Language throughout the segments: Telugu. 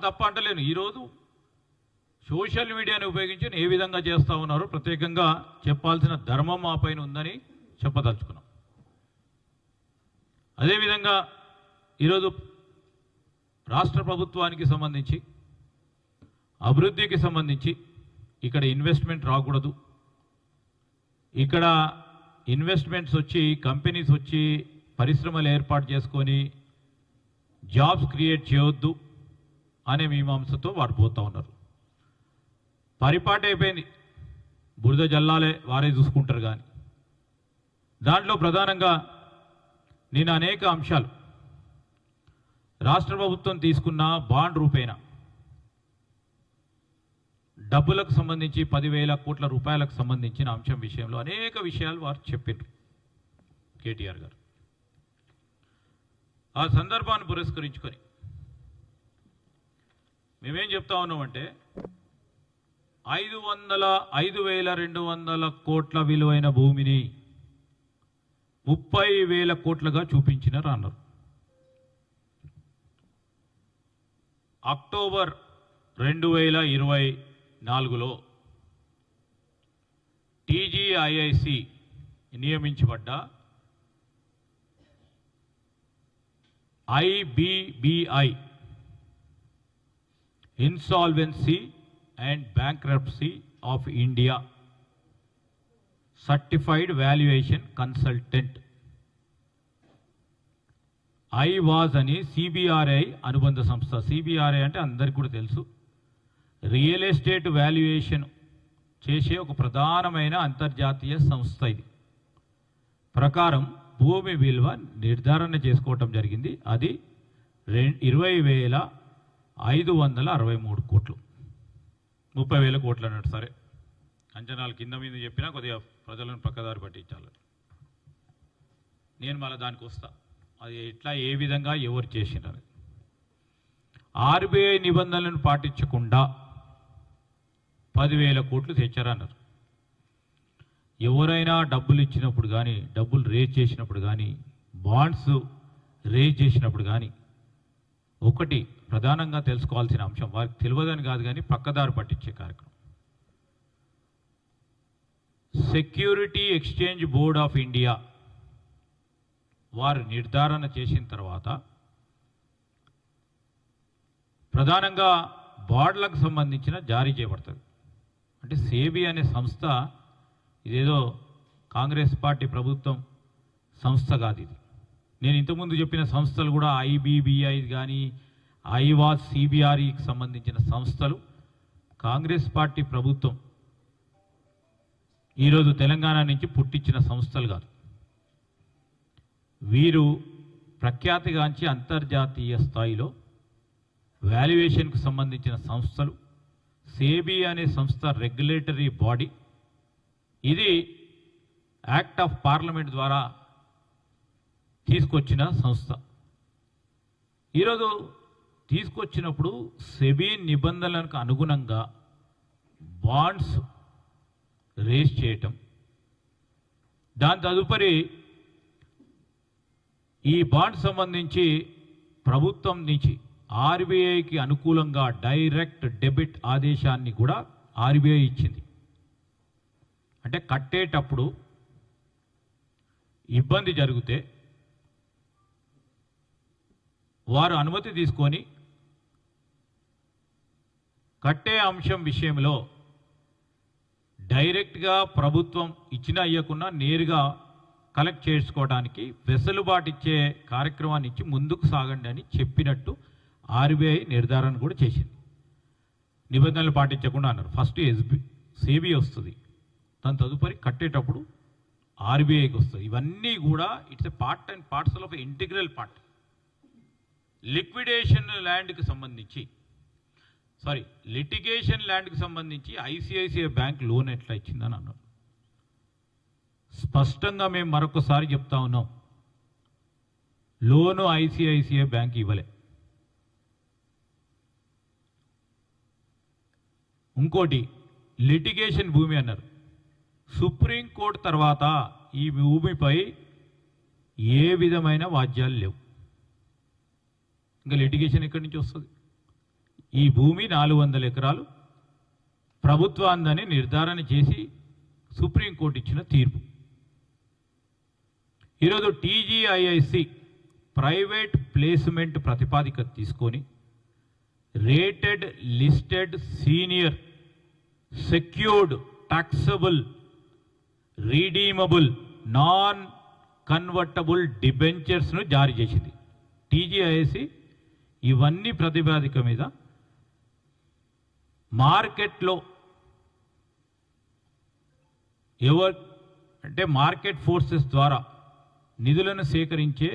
తప్ప అంటలేను. ఈరోజు సోషల్ మీడియాని ఉపయోగించి ఏ విధంగా చేస్తూ ఉన్నారో ప్రత్యేకంగా చెప్పాల్సిన ధర్మం మా పైన ఉందని చెప్పదలుచుకున్నాం. అదేవిధంగా ఈరోజు రాష్ట్ర ప్రభుత్వానికి సంబంధించి అభివృద్ధికి సంబంధించి ఇక్కడ ఇన్వెస్ట్మెంట్ రాకూడదు, ఇక్కడ ఇన్వెస్ట్మెంట్స్ వచ్చి కంపెనీస్ వచ్చి పరిశ్రమలు ఏర్పాటు చేసుకొని జాబ్స్ క్రియేట్ చేయొద్దు అనే మీమాంసతో వారు పోతూ ఉన్నారు. పరిపాటి అయిపోయింది, బురద జల్లాలే వారే చూసుకుంటారు. కానీ దాంట్లో ప్రధానంగా నేను అనేక అంశాలు రాష్ట్ర ప్రభుత్వం తీసుకున్న బాండ్ రూపేణా డబ్బులకు సంబంధించి 10,000 కోట్ల రూపాయలకు సంబంధించిన అంశం విషయంలో అనేక విషయాలు వారు చెప్పారు కేటీఆర్ గారు. ఆ సందర్భాన్ని పురస్కరించుకొని మేమేం చెప్తా ఉన్నామంటే 5,200 కోట్ల విలువైన భూమిని 30,000 కోట్లుగా చూపించినారు అన్నారు. అక్టోబర్ 2024లో టీజీఐఐసి నియమించబడ్డ IBBI insolvency and bankruptcy of India certified valuation consultant ఐవాజ్ అని CBRI అనుబంధ సంస్థ. CBRI అంటే అందరికీ కూడా తెలుసు, రియల్ ఎస్టేట్ వాల్యుయేషన్ చేసే ఒక ప్రధానమైన అంతర్జాతీయ సంస్థ. ఇది ప్రకారం భూమి విలువ నిర్ధారణ చేసుకోవటం జరిగింది. అది 20,563 కోట్లు, 30,000 కోట్లు అన్నట్టు. సరే, అంచనాలు కింద మీద చెప్పినా కొద్దిగా ప్రజలను పక్కదారి పట్టించాలి. నేను మళ్ళీ దానికి వస్తా, అది ఎట్లా ఏ విధంగా ఎవరు చేసినారు. RBI నిబంధనలను పాటించకుండా 10,000 కోట్లు తెచ్చారన్నారు. ఎవరైనా డబ్బులు ఇచ్చినప్పుడు కానీ, డబ్బులు రేజ్ చేసినప్పుడు కానీ, బాండ్స్ రేజ్ చేసినప్పుడు కానీ ఒకటి ప్రధానంగా తెలుసుకోవాల్సిన అంశం, వారికి తెలియదని కాదు కానీ పక్కదారి పట్టించే కార్యక్రమం, security exchange board of India వారు నిర్ధారణ చేసిన తర్వాత ప్రధానంగా బాండ్లకు సంబంధించిన జారీ చేయబడుతుంది. అంటే సేబీ అనే సంస్థ ఇదేదో కాంగ్రెస్ పార్టీ ప్రభుత్వం సంస్థ కాదు. ఇది నేను ఇంతకుముందు చెప్పిన సంస్థలు కూడా IBBI కానీ ఐవాజ్ CBRIకి సంబంధించిన సంస్థలు కాంగ్రెస్ పార్టీ ప్రభుత్వం ఈరోజు తెలంగాణ నుంచి పుట్టించిన సంస్థలు కాదు. వీరు ప్రఖ్యాతిగాంచి అంతర్జాతీయ స్థాయిలో వాల్యుయేషన్కు సంబంధించిన సంస్థలు. సేబీ అనే సంస్థ రెగ్యులేటరీ బాడీ. ఇది యాక్ట్ ఆఫ్ పార్లమెంట్ ద్వారా తీసుకొచ్చిన సంస్థ. ఈరోజు తీసుకొచ్చినప్పుడు సెబీ నిబంధనలకు అనుగుణంగా బాండ్స్ రేస్ చేయటం, దాని తదుపరి ఈ బాండ్ సంబంధించి ప్రభుత్వం నుంచి RBIకి అనుకూలంగా డైరెక్ట్ డెబిట్ ఆదేశాన్ని కూడా RBI ఇచ్చింది. అంటే కట్టేటప్పుడు ఇబ్బంది జరిగితే వారు అనుమతి తీసుకొని కట్టే అంశం విషయంలో డైరెక్ట్గా ప్రభుత్వం ఇచ్చినా ఇవ్వకుండా నేరుగా కలెక్ట్ చేసుకోవడానికి వెసులుబాటు ఇచ్చే కార్యక్రమాన్ని ఇచ్చి ముందుకు సాగండి అని చెప్పినట్టు RBI నిర్ధారణ కూడా చేసింది. నిబంధనలు పాటించకుండా అన్నారు. ఫస్ట్ సేబీ వస్తుంది, దాని తదుపరి కట్టేటప్పుడు RBIకి వస్తుంది. ఇవన్నీ కూడా it's a part and parcel of integral part. Liquidation ల్యాండ్కి సంబంధించి లిటిగేషన్ ల్యాండ్కి సంబంధించి ICICI బ్యాంక్ లోన్ ఎట్లా ఇచ్చిందని అన్నారు. స్పష్టంగా మేము మరొకసారి చెప్తా ఉన్నాం, లోను ICICI బ్యాంక్ ఇవ్వలే. ఇంకోటి లిటిగేషన్ భూమి అన్నారు. సుప్రీంకోర్టు తర్వాత ఈ భూమిపై ఏ విధమైన వాద్యాలు లేవు. ఇంకా లిటిగేషన్ ఎక్కడి నుంచి వస్తుంది? ఈ భూమి 400 ఎకరాలు ప్రభుత్వాందని నిర్ధారణ చేసి సుప్రీంకోర్టు ఇచ్చిన తీర్పు. ఈరోజు టీజీఐఐసి ప్రైవేట్ ప్లేస్మెంట్ ప్రతిపాదిక తీసుకొని rated listed senior secured taxable redeemable non convertible డిబెంచర్స్ను జారీ చేసింది. టీజీఐసి ఇవన్నీ ప్రతిపాదిక మీద మార్కెట్లో అంటే మార్కెట్ ఫోర్సెస్ ద్వారా నిధులను సేకరించే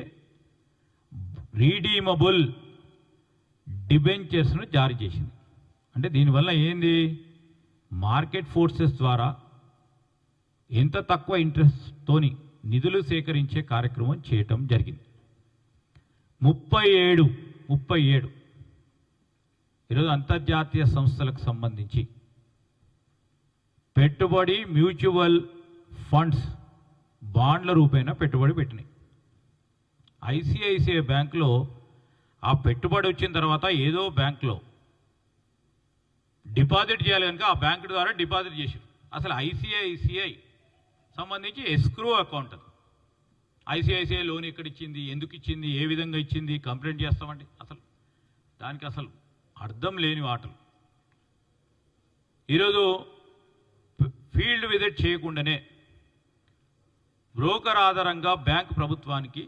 రీడీమబుల్ డిబెంచర్స్ను జారీ చేసింది. అంటే దీనివల్ల ఏంది, మార్కెట్ ఫోర్సెస్ ద్వారా ఎంత తక్కువ ఇంట్రెస్ట్తోని నిధులు సేకరించే కార్యక్రమం చేయటం జరిగింది. 37 ఈరోజు అంతర్జాతీయ సంస్థలకు సంబంధించి పెట్టుబడి మ్యూచువల్ ఫండ్స్ బాండ్ల రూపేణా పెట్టుబడి పెట్టినాయి. ఐసిఐసిఐ బ్యాంకులో ఆ పెట్టుబడి వచ్చిన తర్వాత ఏదో బ్యాంకులో డిపాజిట్ చేయాలి కనుక ఆ బ్యాంకు ద్వారా డిపాజిట్ చేశారు. అసలు ఐసిఐసిఐ సంబంధించి ఎస్క్రూ అకౌంట్ అది. ఐసిఐసిఐ లోన్ ఎక్కడ ఇచ్చింది, ఎందుకు ఇచ్చింది, ఏ విధంగా ఇచ్చింది, కంప్లైంట్ చేస్తామండి. అసలు దానికి అసలు అర్థం లేని వాటలు. ఈరోజు ఫీల్డ్ విజిట్ చేయకుండానే బ్రోకర్ ఆధారంగా బ్యాంక్ ప్రభుత్వానికి